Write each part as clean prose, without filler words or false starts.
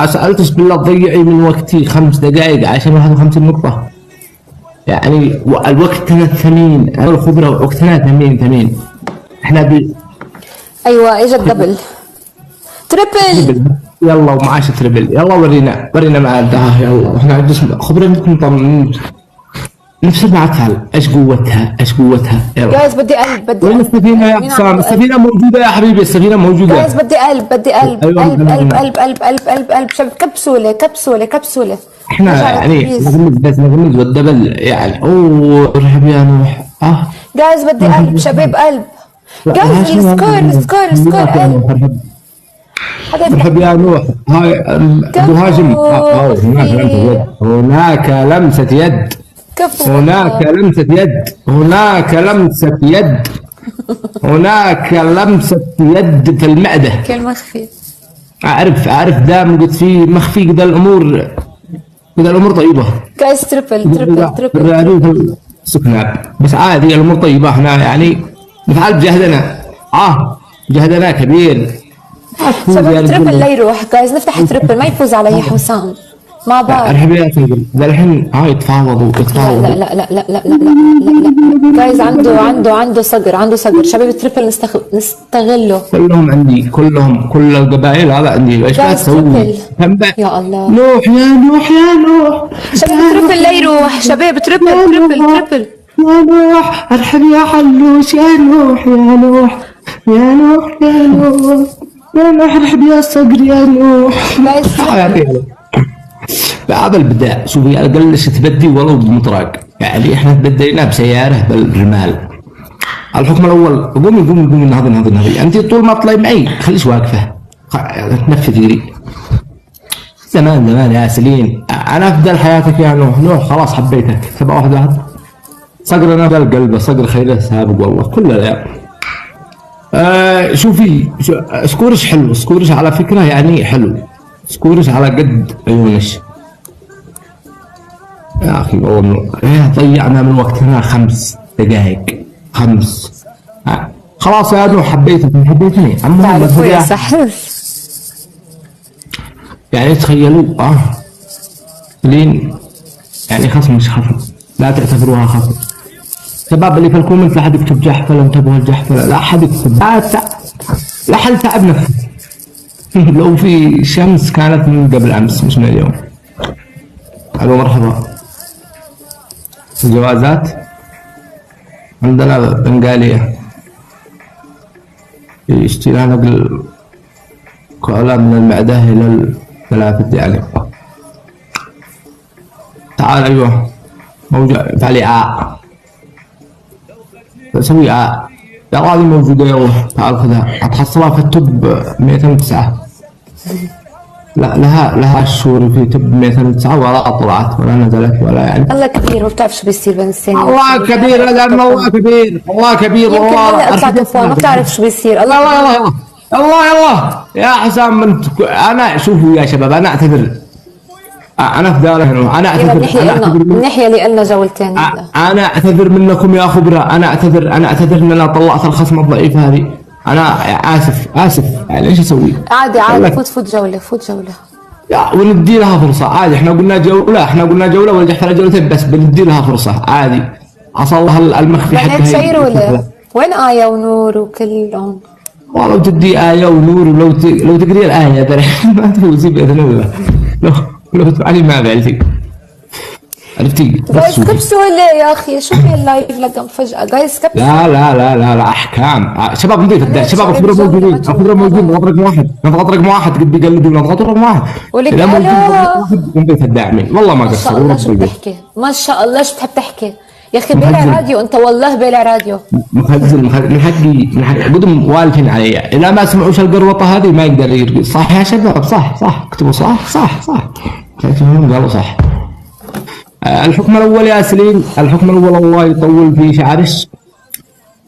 سألتش بالله تضيعي من وقتي 5 دقائق عشان 51 نقطة. يعني الوقت ثمين، الخبرة وقتنا ثمين. احنا ايوه اجى الدبل تريبل. يلا ومعاش تريبل. يلا ورينا مع الدها. يلا احنا خبرة نفس مع تعال. ايش قوتها يلا جايز بدي قلب. وين السفينة يا حسام؟ السفينة موجودة يا حبيبي، السفينة موجودة. جايز بدي قلب قلب شباب. كبسولة احنا يعني نغمز والدبل يعني. اوه رهب يا نوح. جايز بدي قلب شباب قلب. جايز السكور قلب. رهب يا نوح. هاي ابو هاشم. هناك لمسة يد. هناك لمسة يد في المعدة. كلمة خفيف. أعرف دام قلت فيه مخفي كذا الأمور طيبة. جايز تريبل سكناب بس عادي الأمور طيبة. احنا يعني نفعل بجهدنا. جهدنا كبير. شباب تريبل لا يروح. جايز نفتح تريبل ما يفوز علي حسام. ما بعرف. الحين الحين يتفاوضوا. لا جايز عنده صقر شباب تريبل نستغله. كل القبائل هذا عندي. ايش قاعد تسوي؟ يا الله. نوح شباب تريبل لا يروح. شباب تريبل يا نوح ارحب يا حلوش. يا نوح ارحب يا صقر يا نوح. هذا البداء. شوفي اقلش تبدي ولو بمطرق. يعني احنا تبدينا بسياره بالرمال. الحكم الاول قومي نهضي. انت طول ما تطلعي معي خليش واقفه. تنفذي زمان يا سليم. انا افضل حياتك يا نوح. خلاص حبيتك. 7-1. صقر انا بالقلب. صقر خيره سابق والله كله. شوفي سكورش حلو. سكورش على فكره يعني حلو. سكورش على قد عيونش يا اخي. والله ضيعنا من وقتنا 5 دقائق. خلاص يا نوح حبيتني تعرفوا يا سحر. يعني تخيلوا لين يعني خصم مش خصم. لا تعتبروها خصم. شباب اللي في الكومنت لا حد يكتب جحفله. انتبهوا الجحفله. لا حد يكتب. لا حد تعب نفسه. لو في شمس كانت من قبل امس مش من اليوم. الو مرحبا. الجوازات عندنا بنغالية يشتري نقل كولا من المعدة إلى الثلاثة يعني. تعال أيوه موجود. فعلي سوي يا راضي موجودة. يلا تعال خذها. أتحصلها في التوب 209. لا لها الشهور في تب 209 ولا طلعت ولا نزلت ولا يعني. الله كبير. ما بتعرف شو بيصير بين السنين. الله كبير الله كبير يمكن هلا اطلع تفوان ما بتعرف شو بيصير. الله يا حسام. انا شوفوا يا شباب انا اعتذر. انا في داره. انا اعتذر من ناحيه اللي لنا جولتين. انا اعتذر منكم يا خبره. انا اعتذر ان انا طلعت الخصم الضعيف هذه. انا اسف يعني ايش اسوي؟ عادي فوت جوله. وندي لها فرصه عادي. احنا قلنا جوله والجحفله جولتين بس. بندي لها فرصه عادي. عسى الله المخفي حقها. بنات شيروا وين آية ونور وكلهم. والله لو تدي آية ونور ولو تقري الآية ترى ما تفوزي بإذن الله. لو تفعلي ما فعلتي. عرفتي؟ جايز كبسوا ولا يا اخي؟ شو في اللايف لقم فجأة. جايز كبسوا. لا احكام. شباب نضيف الداعي. شباب الخبرة موجودين. نضغط رقم واحد قد بيقلدوا. نضغط رقم واحد. ولك انا نضيف الداعمين. والله ما قصروا. ما شاء الله شو بتحكي. ما شاء الله شو بتحب تحكي يا اخي. بيلع راديو انت والله. بيلع راديو. مخزن من حقي قدم والفين علي. اذا ما سمعوش القروطة هذه ما يقدر يرقد. صح يا شباب؟ صح اكتبوا صح قالوا صح. الحكم الاول يا سليم. الحكم الاول الله يطول في شعرش.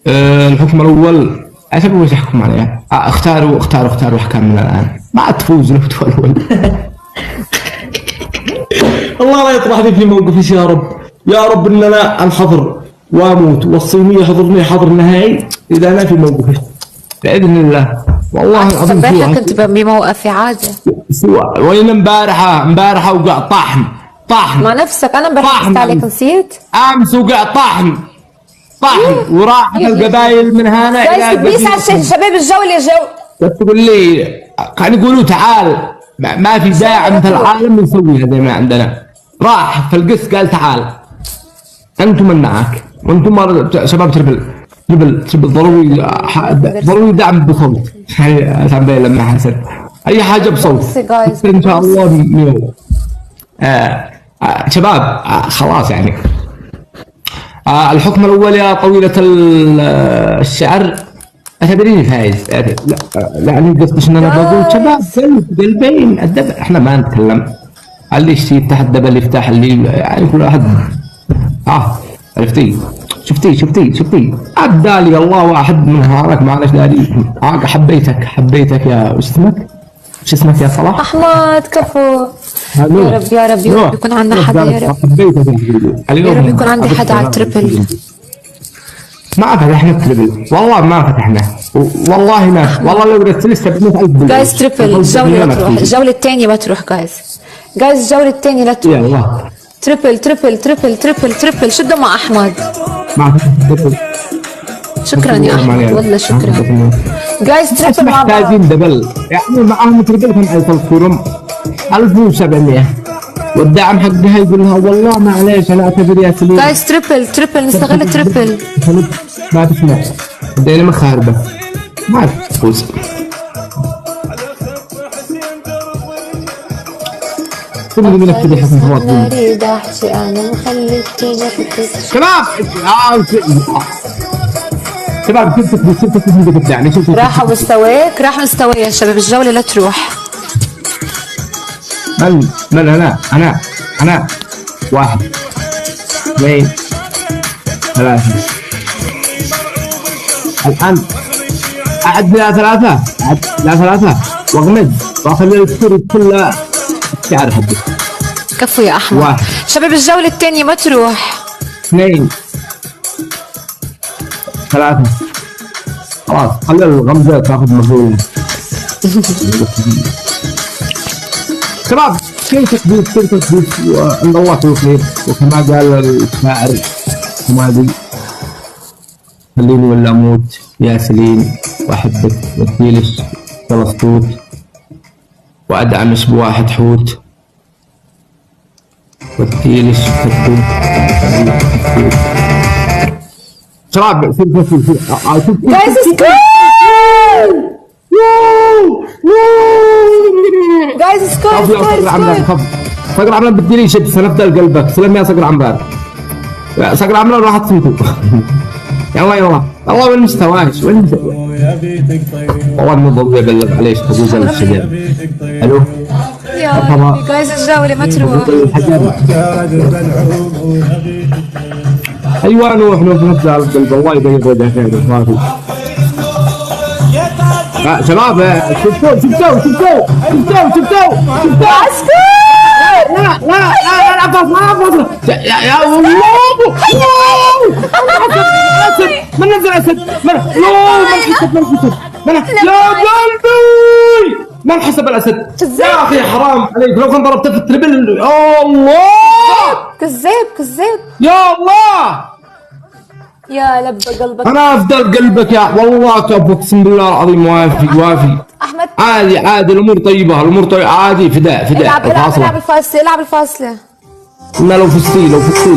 الحكم الاول عشان وش احكم عليه. اختاروا احكام من الان. ما تفوز لو تولول. الله لا يطرحني في موقفي يا رب ان انا انحضر واموت والصينيه يحضرني حضر نهائي اذا انا في موقفي باذن الله. والله العظيم امبارح كنت بموقفي عادي. وين امبارحه وقع طحن مع نفسك. انا امبارح حكيت عليك نسيت. امس وقع طحن وراحت القبايل من هنا الى بيس على شباب الجوله بس تقول لي كانوا يقولوا تعال ما في داعم في العالم نسويها زي ما عندنا. راح في القس قال تعال انتم من معك وانتم شباب تربل ضروري دعم بصوت. يعني لما حسن اي حاجه بصوت ان شاء الله ميو. شباب خلاص يعني الحكم الاول يا طويله الشعر اعتبريني فايز. لا انا قصدي ان انا بقول شباب قلبين الدبل. احنا ما نتكلم اللي يفتح الدبل يفتح اللي يعني كل واحد عرفتي. شفتي عبدالي الله واحد من هارك معلش داري. حبيتك يا وش اسمك يا صلاح؟ احمد كفو. يا رب يكون عندنا حدا. يا رب يكون عندي حدا على التربل. ما فتحنا التربل والله ما فتحنا والله ما والله لو رسلت 700,000 دولار. جايز تربل الجوله لا تروح. الجوله الثانيه ما تروح جايز الجوله الثانيه لا تروح. يا الله تربل شدوا مع احمد. شكرا يا احمد والله شكرا. جايز تربل مع بعض محتاجين دبل يعني معاهم تربل كم يوصلكم 1700 والدعم حقها يقول لها والله معليش انا اعتبر يا سليم. جايز تربل نستغل التربل. ما تسمع بدينا مخاربه ما تفوز. كل من كذا حسن فواز اريد احكي انا مخليتيني شباب شفتك يعني راحوا مستواك راح مستواي يا شباب. الجوله لا تروح. من انا 1 2 3 الان اعد لا ثلاثة واغمد واخلي الكرة كلها الشعر حقك. كفو يا احمد. 1 شباب الجولة الثانية ما تروح. 2 3 خلاص خلي الغمزة تاخذ مفعول. شباب كل تثبيت وعند الله كل خير. وكما قال الشاعر حمادي خليني ولا اموت يا سليم واحبك واديلش فلسطوط وادعمش بواحد حوت واديلش فتوت. شباب جايز سكور صقر عمران بدي شد سنبدا قلبك سلم يا صقر عمران. صقر عمران راح تصمتوا يلا والله وين مستواش وين والله الموضوع يبلغ عليش حدود الشجر. الو يا ربي جايز الجولة ما تروح. ايوه نروح نبدا القلب الله يبيض وجهك ما في. شباب شفتوا لا يا الله من نزل اسد يا قلبي ما انحسب الاسد يا اخي حرام عليك لو كان ضربته في التربل. يا الله كذاب يا الله يا لب قلبك. انا افضل قلبك يا والله كفو اقسم بالله العظيم. وافي احمد عادي الامور طيبه عادي فداء العب الفاصله. ما لو فزتي لا تنسي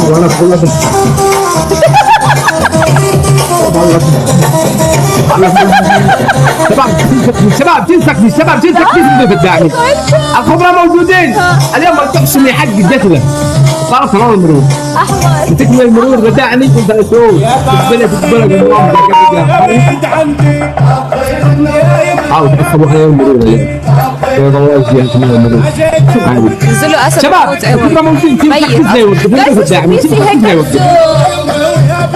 وانا شباب تنسكني في الداعي. الخبراء موجودين اليوم ما تقسم لي حق جسده صار تمام المرور. احمد تكمل المرور بدعني كنت اسوي تقبل حاول تكسبوا عليه المرور اليوم. يا الله يجزيك من المرور عادي. نزلوا اسد شباب الخبراء موجودين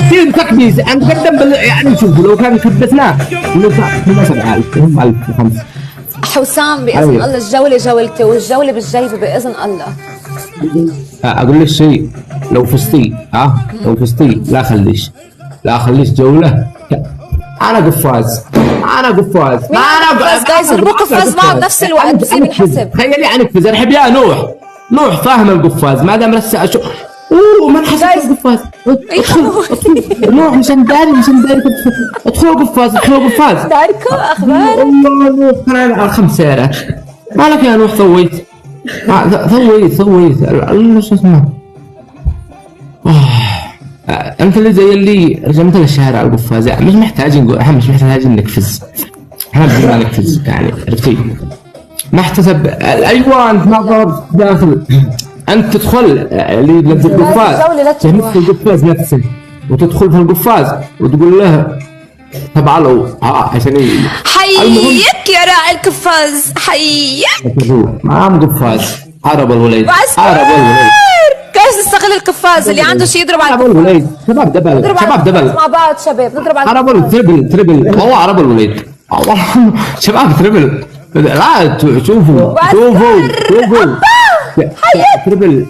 تين تكبيس نقدم يعني شوفوا لو كان كبسناه كنا 7,000 هم 1,005. حسام بإذن الله الجولة جولته والجولة بالجيبة بإذن الله. اقول لك شيء، لو فزتي لو فزتي لا خليش جوله. انا قفاز انا قفاز جايز اربط قفاز معه بنفس الوقت بصير ينحسب. تخيلي انقفز. انا احب يا نوح فاهم القفاز ما دام لسه اشوف. ما انحسب القفاز. نوح مشان داري ادخلوا قفاز داركو اخبارك والله نوح كان على 5 سيارات. مالك يا نوح ثويت شو اسمه. انت اللي زي اللي رجمت للشارع القفاز. مش محتاجين نقول، احنا مش محتاجين نقفز، احنا بدنا نقفز يعني. عرفتي؟ ما احتسب. ايوه انت ما ضربت داخل. انت تدخل اللي القفاز تهمس في القفاز نفسه، وتدخل في القفاز وتقول له تبع له عشان حيك يا راعي القفاز حيك. معاه قفاز. هرب الوليد كيف نستغل القفاز اللي عنده شيء يضرب على الوليد. شباب دبل مع بعض. شباب نضرب على هرب تربل والله. هرب الوليد شباب تربل. لا شوفوا تربل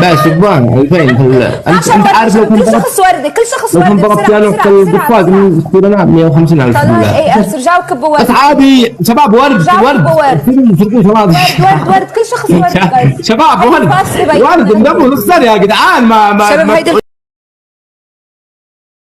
بس شبان 2000. انت عارف لو كل شخص وردي لو ضربت يا نوح القفاز من 150,000. اي رجعوا كبوا ورد. بس عادي شباب. ورد كل شخص ورد. شباب ورد نبغى نخسر يا جدعان. ما